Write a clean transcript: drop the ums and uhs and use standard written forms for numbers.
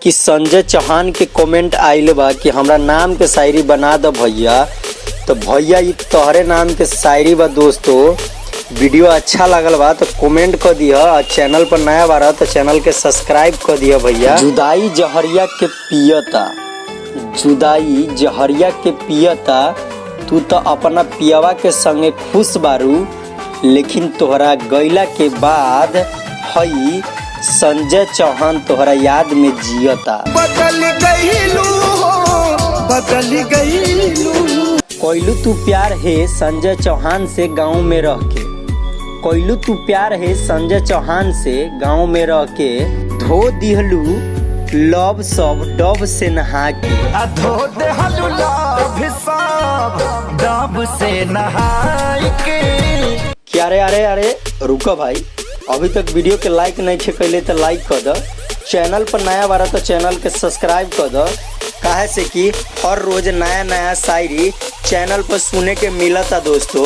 कि संजय चौहान के कमेंट आइल बा कि हमरा नाम के शायरी बना द भैया। तो भैया ये तोहरे नाम के शायरी बा दोस्तों। वीडियो अच्छा लगल बा तो कमेंट कर दिया और चैनल पर नया बारा तो चैनल के सब्सक्राइब कर दिया भैया। जुदाई जहरिया के पियता, जुदाई जहरिया के पियता, तू तो अपना पियवा के संगे खुश बारू, लेकिन तोहरा गईला के बाद हई संजय चौहान तोहरा याद में जियता। बदल गईलू हो, बदल गईलू। कोइलू तू प्यार है संजय चौहान से गाँव में रह के, कोइलू तू प्यार है संजय चौहान से गाँव में रह के, धो दिहलू लव सब डब से नहा के। धो देहलू लव सब डब से नहा के। क्या अरे अरे अरे रुको भाई, अभी तक वीडियो के लाइक नहीं थे कैले तो लाइक कर दो, चैनल पर नया बारा तो चैनल के सब्सक्राइब कर दो। काहे से कि हर रोज नया नया शायरी चैनल पर सुने के मिलता दोस्तों।